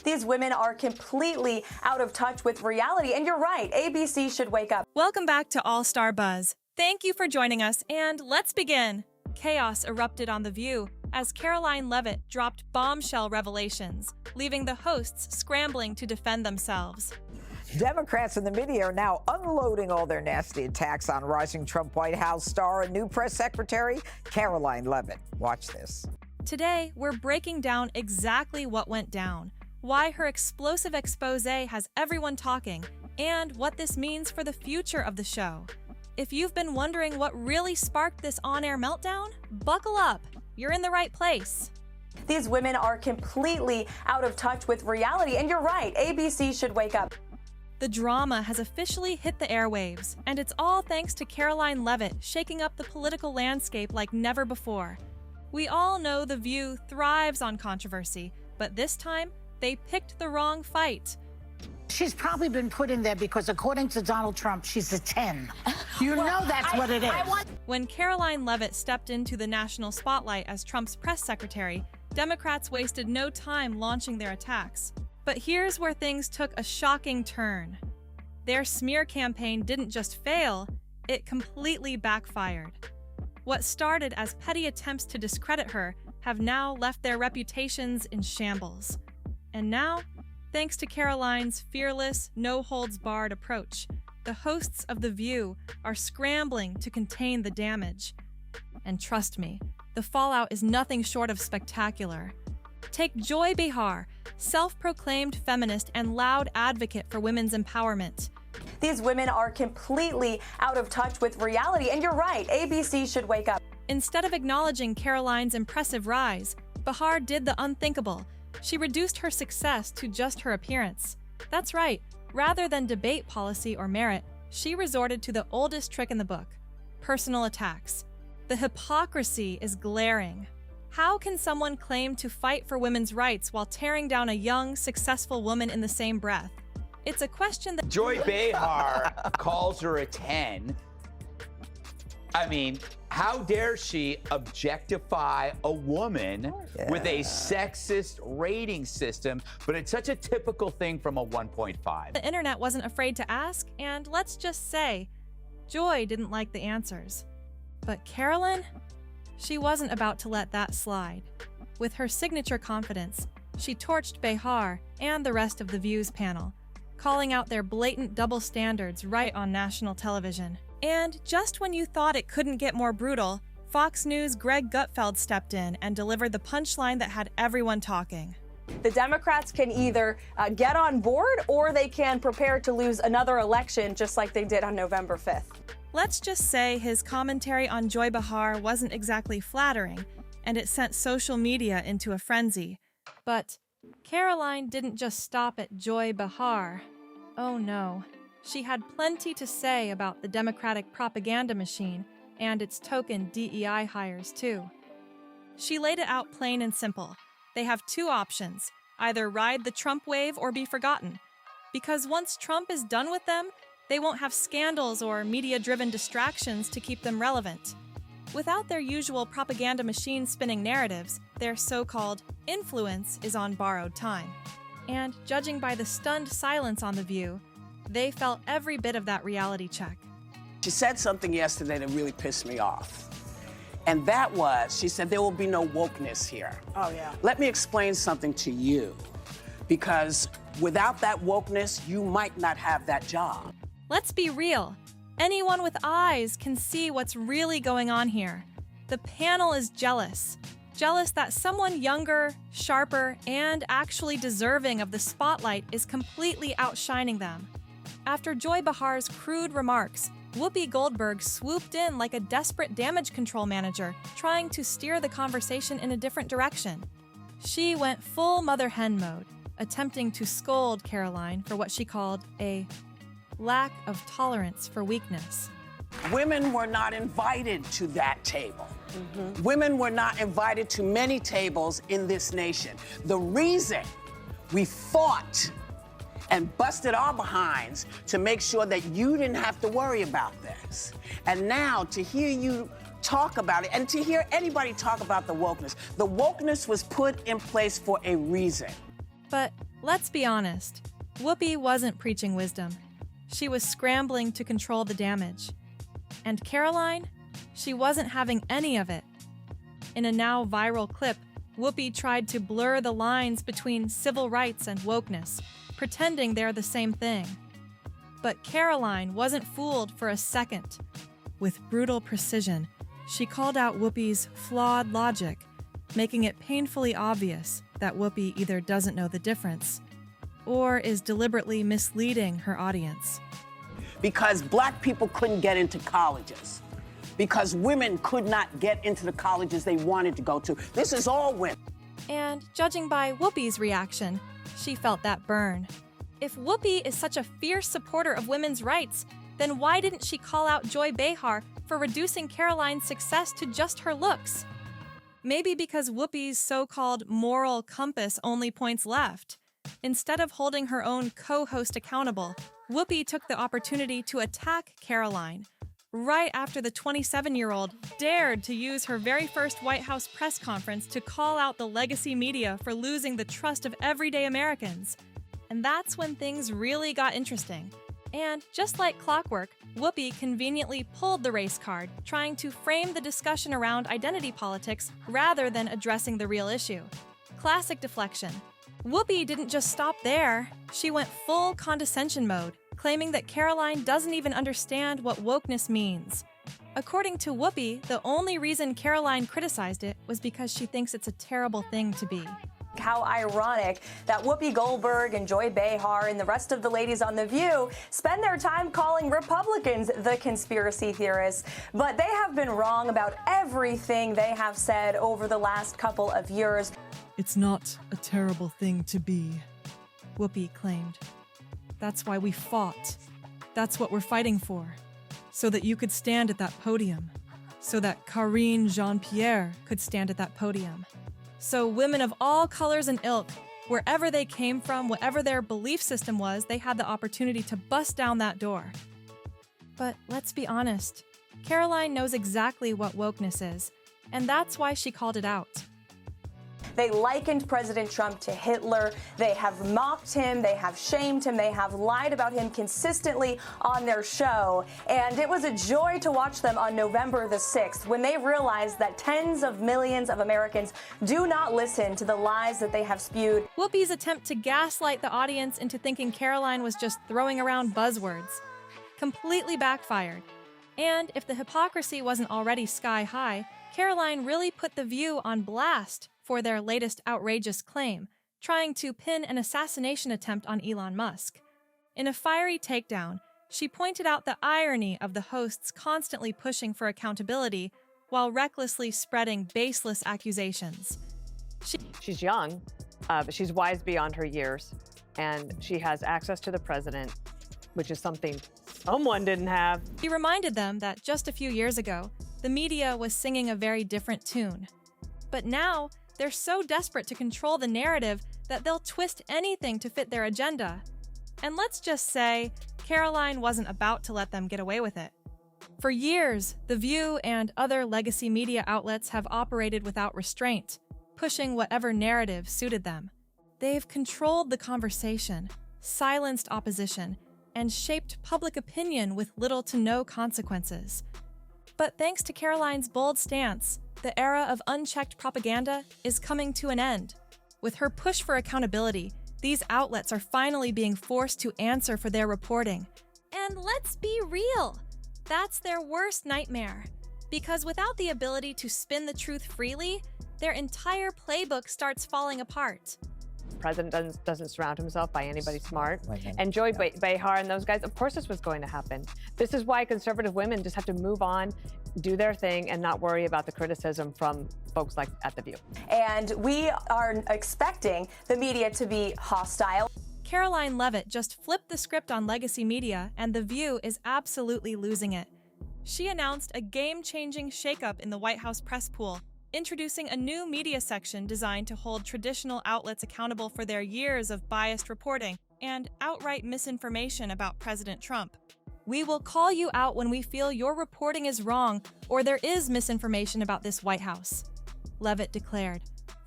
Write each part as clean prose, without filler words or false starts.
These women are completely out of touch with reality, and you're right, ABC should wake up. Welcome back to All Star Buzz. Thank you for joining us, and let's begin. Chaos erupted on The View as Karoline Leavitt dropped bombshell revelations, leaving the hosts scrambling to defend themselves. Democrats in the media are now unloading all their nasty attacks on rising Trump White House star and new press secretary, Karoline Leavitt. Watch this. Today, we're breaking down exactly what went down, why her explosive expose has everyone talking, and what this means for the future of the show. If you've been wondering what really sparked this on-air meltdown, buckle up. You're in the right place. These women are completely out of touch with reality, and you're right, ABC should wake up. The drama has officially hit the airwaves, and it's all thanks to Karoline Leavitt shaking up the political landscape like never before. We all know The View thrives on controversy, but this time, they picked the wrong fight. She's probably been put in there because, according to Donald Trump, she's a 10. You know that's what it is. When Karoline Leavitt stepped into the national spotlight as Trump's press secretary, Democrats wasted no time launching their attacks. But here's where things took a shocking turn. Their smear campaign didn't just fail, it completely backfired. What started as petty attempts to discredit her have now left their reputations in shambles. And now, thanks to Karoline's fearless, no-holds-barred approach, the hosts of The View are scrambling to contain the damage. And trust me, the fallout is nothing short of spectacular. Take Joy Behar, self-proclaimed feminist and loud advocate for women's empowerment. These women are completely out of touch with reality, and you're right, ABC should wake up. Instead of acknowledging Karoline's impressive rise, Behar did the unthinkable. She reduced her success to just her appearance. That's right, rather than debate policy or merit, she resorted to the oldest trick in the book: personal attacks. The hypocrisy is glaring. How can someone claim to fight for women's rights while tearing down a young, successful woman in the same breath? It's a question that Joy Behar calls her a 10. I mean, how dare she objectify a woman with a sexist rating system, but it's such a typical thing from a 1.5. the internet wasn't afraid to ask, and let's just say, Joy didn't like the answers. But Karoline? She wasn't about to let that slide. With her signature confidence, she torched Behar and the rest of The View's panel, calling out their blatant double standards right on national television. And just when you thought it couldn't get more brutal, Fox News' Greg Gutfeld stepped in and delivered the punchline that had everyone talking. The Democrats can either get on board or they can prepare to lose another election just like they did on November 5th. Let's just say his commentary on Joy Behar wasn't exactly flattering, and it sent social media into a frenzy. But Karoline didn't just stop at Joy Behar. Oh no. She had plenty to say about the Democratic propaganda machine and its token DEI hires, too. She laid it out plain and simple. They have two options: either ride the Trump wave or be forgotten. Because once Trump is done with them, they won't have scandals or media-driven distractions to keep them relevant. Without their usual propaganda machine spinning narratives, their so-called influence is on borrowed time. And judging by the stunned silence on The View, they felt every bit of that reality check. She said something yesterday that really pissed me off. And that was, she said, there will be no wokeness here. Oh, yeah. Let me explain something to you. Because without that wokeness, you might not have that job. Let's be real. Anyone with eyes can see what's really going on here. The panel is jealous. Jealous that someone younger, sharper, and actually deserving of the spotlight is completely outshining them. After Joy Behar's crude remarks, Whoopi Goldberg swooped in like a desperate damage control manager, trying to steer the conversation in a different direction. She went full mother hen mode, attempting to scold Karoline for what she called a lack of tolerance for weakness. Women were not invited to that table. Women were not invited to many tables in this nation. The reason we fought and busted our behinds to make sure that you didn't have to worry about this. And now to hear you talk about it and to hear anybody talk about the wokeness was put in place for a reason. But Let's be honest, Whoopi wasn't preaching wisdom. She was scrambling to control the damage. And Karoline? She wasn't having any of it. In a now viral clip, Whoopi tried to blur the lines between civil rights and wokeness, pretending they're the same thing. But Karoline wasn't fooled for a second. With brutal precision, she called out Whoopi's flawed logic, making it painfully obvious that Whoopi either doesn't know the difference or is deliberately misleading her audience. Because black people couldn't get into colleges. Because women could not get into the colleges they wanted to go to. This is all women. And judging by Whoopi's reaction, she felt that burn. If Whoopi is such a fierce supporter of women's rights, then why didn't she call out Joy Behar for reducing Karoline's success to just her looks? Maybe because Whoopi's so-called moral compass only points left. Instead of holding her own co-host accountable, Whoopi took the opportunity to attack Karoline, right after the 27-year-old dared to use her very first White House press conference to call out the legacy media for losing the trust of everyday Americans. And that's when things really got interesting. And just like clockwork, Whoopi conveniently pulled the race card, trying to frame the discussion around identity politics rather than addressing the real issue. Classic deflection. Whoopi didn't just stop there. She went full condescension mode, claiming that Karoline doesn't even understand what wokeness means. According to Whoopi, the only reason Karoline criticized it was because she thinks it's a terrible thing to be. How ironic that Whoopi Goldberg and Joy Behar and the rest of the ladies on The View spend their time calling Republicans the conspiracy theorists, but they have been wrong about everything they have said over the last couple of years. It's not a terrible thing to be, Whoopi claimed. That's why we fought. That's what we're fighting for. So that you could stand at that podium. So that Karine Jean-Pierre could stand at that podium. So women of all colors and ilk, wherever they came from, whatever their belief system was, they had the opportunity to bust down that door. But let's be honest, Karoline knows exactly what wokeness is, and that's why she called it out. They likened President Trump to Hitler. They have mocked him. They have shamed him. They have lied about him consistently on their show. And it was a joy to watch them on November the 6th when they realized that tens of millions of Americans do not listen to the lies that they have spewed. Whoopi's attempt to gaslight the audience into thinking Karoline was just throwing around buzzwords completely backfired. And if the hypocrisy wasn't already sky high, Karoline really put The View on blast for their latest outrageous claim, trying to pin an assassination attempt on Elon Musk. In a fiery takedown, she pointed out the irony of the hosts constantly pushing for accountability while recklessly spreading baseless accusations. She's young, but she's wise beyond her years, and she has access to the president, which is something someone didn't have. She reminded them that just a few years ago, the media was singing a very different tune. But now, they're so desperate to control the narrative that they'll twist anything to fit their agenda. And let's just say, Karoline wasn't about to let them get away with it. For years, The View and other legacy media outlets have operated without restraint, pushing whatever narrative suited them. They've controlled the conversation, silenced opposition, and shaped public opinion with little to no consequences. But thanks to Karoline's bold stance, the era of unchecked propaganda is coming to an end. With her push for accountability, these outlets are finally being forced to answer for their reporting. And let's be real, that's their worst nightmare. Because without the ability to spin the truth freely, their entire playbook starts falling apart. The president doesn't surround himself by anybody smart. And Joy Behar and those guys, of course this was going to happen. This is why conservative women just have to move on, do their thing, and not worry about the criticism from folks like at The View. And we are expecting the media to be hostile. Karoline Leavitt just flipped the script on legacy media, and The View is absolutely losing it. She announced a game-changing shakeup in the White House press pool, introducing a new media section designed to hold traditional outlets accountable for their years of biased reporting and outright misinformation about President Trump. We will call you out when we feel your reporting is wrong or there is misinformation about this White House, Leavitt declared.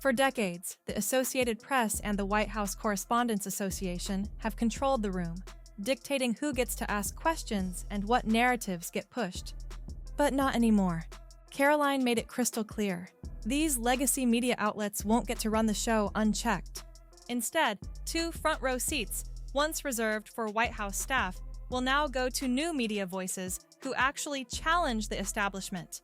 For decades, the Associated Press and the White House Correspondents Association have controlled the room, dictating who gets to ask questions and what narratives get pushed. But not anymore. Karoline made it crystal clear. These legacy media outlets won't get to run the show unchecked. Instead, 2 front-row seats, once reserved for White House staff, will now go to new media voices who actually challenge the establishment.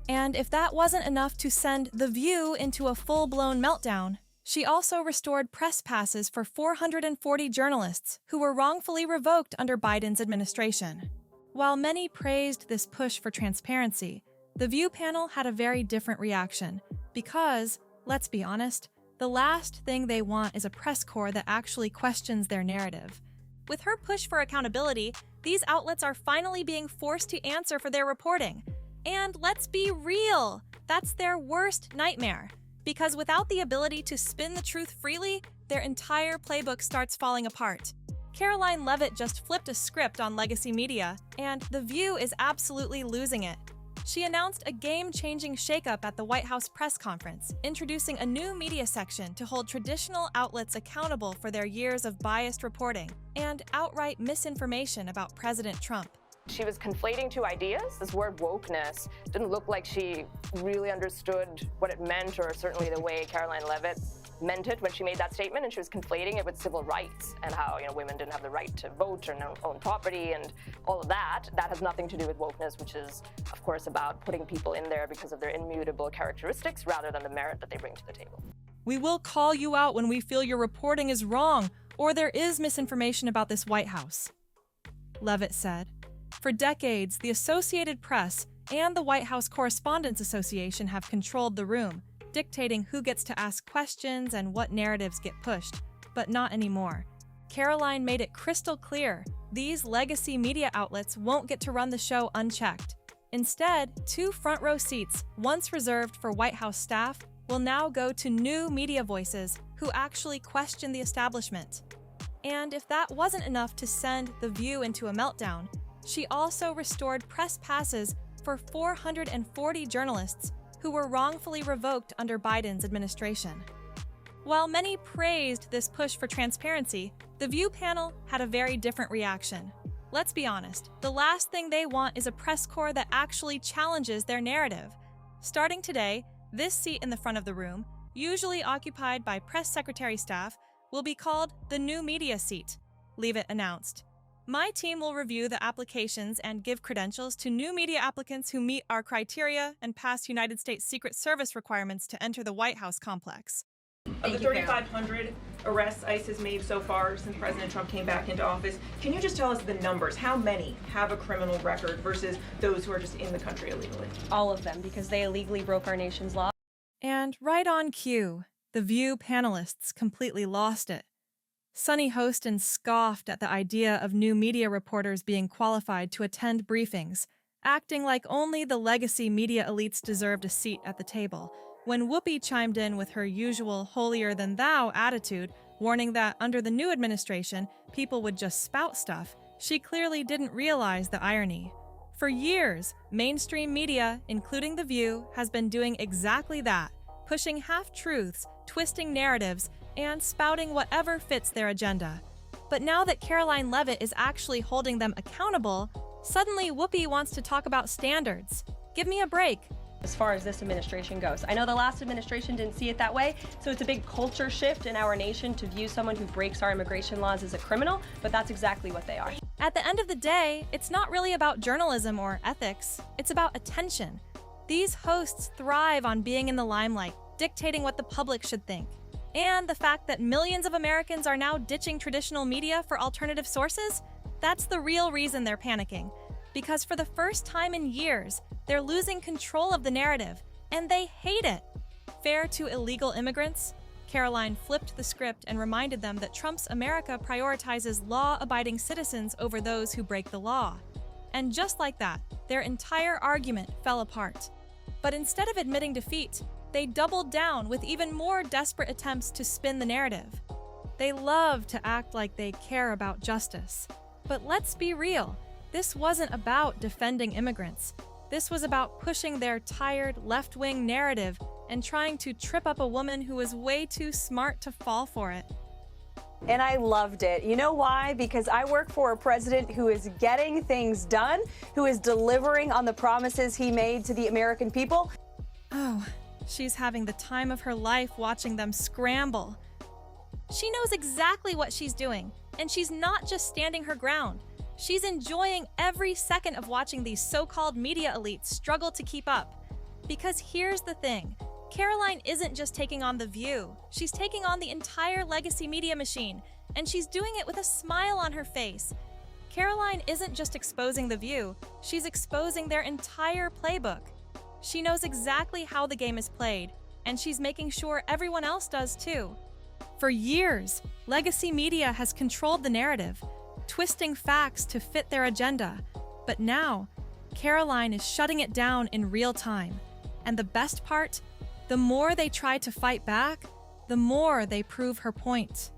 And if that wasn't enough to send The View into a full-blown meltdown, she also restored press passes for 440 journalists who were wrongfully revoked under Biden's administration. While many praised this push for transparency, the View panel had a very different reaction because, let's be honest, the last thing they want is a press corps that actually questions their narrative. With her push for accountability, these outlets are finally being forced to answer for their reporting. And let's be real, that's their worst nightmare. Because without the ability to spin the truth freely, their entire playbook starts falling apart. Karoline Leavitt just flipped a script on legacy media, and The View is absolutely losing it. She announced a game-changing shakeup at the White House press conference, introducing a new media section to hold traditional outlets accountable for their years of biased reporting and outright misinformation about President Trump. She was conflating 2 ideas. This word wokeness didn't look like she really understood what it meant, or certainly the way Karoline Leavitt meant it when she made that statement, and she was conflating it with civil rights and how, women didn't have the right to vote or own property and all of that. That has nothing to do with wokeness, which is, of course, about putting people in there because of their immutable characteristics rather than the merit that they bring to the table. We will call you out when we feel your reporting is wrong or there is misinformation about this White House, Leavitt said. For decades, the Associated Press and the White House Correspondents Association have controlled the room, dictating who gets to ask questions and what narratives get pushed, but not anymore. Karoline made it crystal clear, these legacy media outlets won't get to run the show unchecked. Instead, 2 front-row seats, once reserved for White House staff, will now go to new media voices who actually question the establishment. And if that wasn't enough to send The View into a meltdown, she also restored press passes for 440 journalists who were wrongfully revoked under Biden's administration. While many praised this push for transparency, the View panel had a very different reaction. Let's be honest, the last thing they want is a press corps that actually challenges their narrative. Starting today, this seat in the front of the room, usually occupied by press secretary staff, will be called the new media seat, Leavitt announced. My team will review the applications and give credentials to new media applicants who meet our criteria and pass United States Secret Service requirements to enter the White House complex. Of the 3,500 arrests ICE has made so far since President Trump came back into office, can you just tell us the numbers? How many have a criminal record versus those who are just in the country illegally? All of them, because they illegally broke our nation's law. And right on cue, the View panelists completely lost it. Sonny Hostin scoffed at the idea of new media reporters being qualified to attend briefings, acting like only the legacy media elites deserved a seat at the table, when Whoopi chimed in with her usual holier-than-thou attitude, warning that under the new administration, people would just spout stuff. She clearly didn't realize the irony. For years, mainstream media, including The View, has been doing exactly that, pushing half-truths, twisting narratives, and spouting whatever fits their agenda. But now that Karoline Leavitt is actually holding them accountable, suddenly Whoopi wants to talk about standards. Give me a break. As far as this administration goes, I know the last administration didn't see it that way, so it's a big culture shift in our nation to view someone who breaks our immigration laws as a criminal, but that's exactly what they are. At the end of the day, it's not really about journalism or ethics, it's about attention. These hosts thrive on being in the limelight, dictating what the public should think. And the fact that millions of Americans are now ditching traditional media for alternative sources, that's the real reason they're panicking. Because for the first time in years, they're losing control of the narrative, and they hate it. Fair to illegal immigrants? Karoline flipped the script and reminded them that Trump's America prioritizes law-abiding citizens over those who break the law. And just like that, their entire argument fell apart. But instead of admitting defeat, they doubled down with even more desperate attempts to spin the narrative. They love to act like they care about justice. But let's be real, this wasn't about defending immigrants. This was about pushing their tired left-wing narrative and trying to trip up a woman who was way too smart to fall for it. And I loved it. You know why? Because I work for a president who is getting things done, who is delivering on the promises he made to the American people. Oh, she's having the time of her life watching them scramble. She knows exactly what she's doing, and she's not just standing her ground. She's enjoying every second of watching these so-called media elites struggle to keep up. Because here's the thing. Karoline isn't just taking on The View. She's taking on the entire legacy media machine, and she's doing it with a smile on her face. Karoline isn't just exposing The View, she's exposing their entire playbook. She knows exactly how the game is played, and she's making sure everyone else does too. For years, legacy media has controlled the narrative, twisting facts to fit their agenda. But now, Karoline is shutting it down in real time. And the best part? The more they try to fight back, the more they prove her point.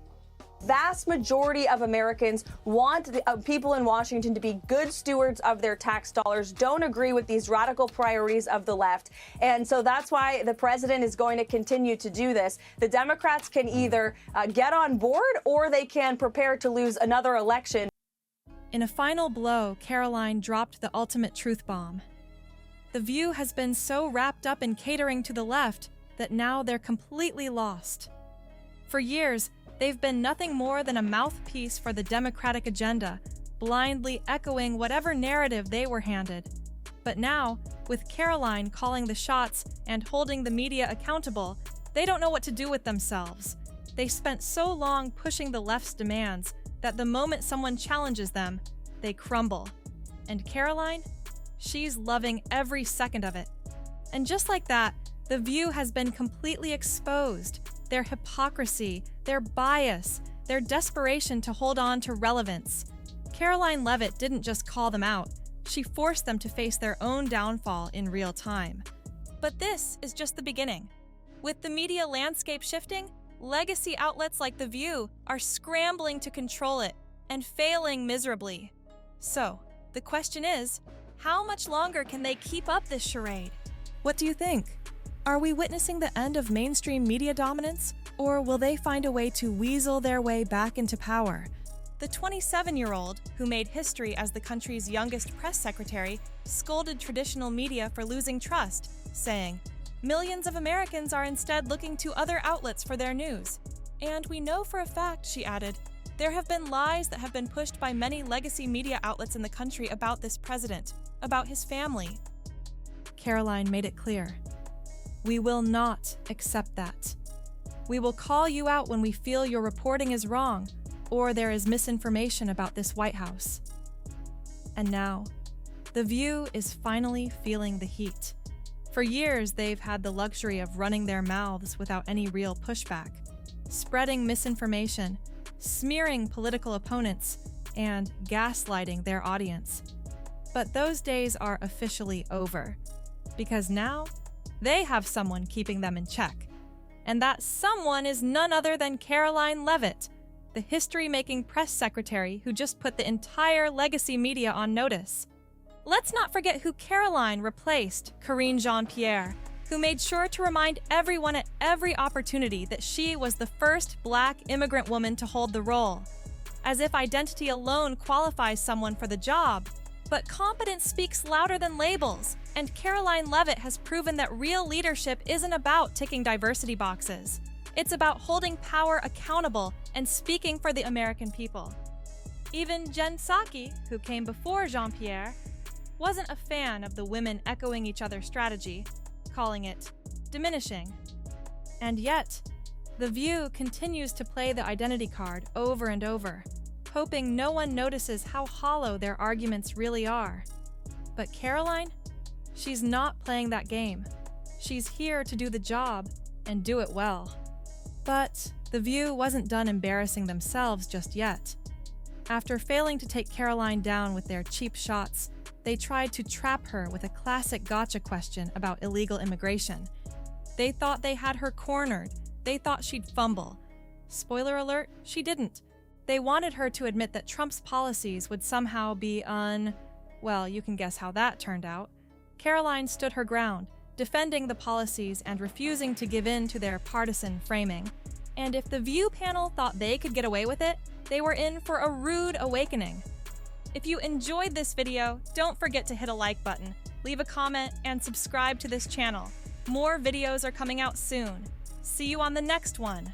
Vast majority of Americans want the people in Washington to be good stewards of their tax dollars, don't agree with these radical priorities of the left. And so that's why the president is going to continue to do this. The Democrats can either get on board or they can prepare to lose another election. In a final blow, Karoline dropped the ultimate truth bomb. The View has been so wrapped up in catering to the left that now they're completely lost. For years, they've been nothing more than a mouthpiece for the Democratic agenda, blindly echoing whatever narrative they were handed. But now, with Karoline calling the shots and holding the media accountable, they don't know what to do with themselves. They spent so long pushing the left's demands that the moment someone challenges them, they crumble. And Karoline? She's loving every second of it. And just like that, The View has been completely exposed. Their hypocrisy, their bias, their desperation to hold on to relevance. Karoline Leavitt didn't just call them out, she forced them to face their own downfall in real time. But this is just the beginning. With the media landscape shifting, legacy outlets like The View are scrambling to control it and failing miserably. So, the question is, how much longer can they keep up this charade? What do you think? Are we witnessing the end of mainstream media dominance, or will they find a way to weasel their way back into power? The 27-year-old, who made history as the country's youngest press secretary, scolded traditional media for losing trust, saying, "Millions of Americans are instead looking to other outlets for their news. And we know for a fact," she added, "there have been lies that have been pushed by many legacy media outlets in the country about this president, about his family." Karoline made it clear. We will not accept that. We will call you out when we feel your reporting is wrong or there is misinformation about this White House. And now, The View is finally feeling the heat. For years, they've had the luxury of running their mouths without any real pushback, spreading misinformation, smearing political opponents, and gaslighting their audience. But those days are officially over, because now they have someone keeping them in check. And that someone is none other than Karoline Leavitt, the history-making press secretary who just put the entire legacy media on notice. Let's not forget who Karoline replaced, Karine Jean-Pierre, who made sure to remind everyone at every opportunity that she was the first Black immigrant woman to hold the role. As if identity alone qualifies someone for the job. But competence speaks louder than labels, and Karoline Leavitt has proven that real leadership isn't about ticking diversity boxes. It's about holding power accountable and speaking for the American people. Even Jen Psaki, who came before Jean-Pierre, wasn't a fan of the women echoing each other's strategy, calling it diminishing. And yet, The View continues to play the identity card over and over, hoping no one notices how hollow their arguments really are. But Karoline? She's not playing that game. She's here to do the job, and do it well. But The View wasn't done embarrassing themselves just yet. After failing to take Karoline down with their cheap shots, they tried to trap her with a classic gotcha question about illegal immigration. They thought they had her cornered. They thought she'd fumble. Spoiler alert, she didn't. They wanted her to admit that Trump's policies would somehow be well, you can guess how that turned out. Karoline stood her ground, defending the policies and refusing to give in to their partisan framing. And if the View panel thought they could get away with it, they were in for a rude awakening. If you enjoyed this video, don't forget to hit a like button, leave a comment, and subscribe to this channel. More videos are coming out soon. See you on the next one.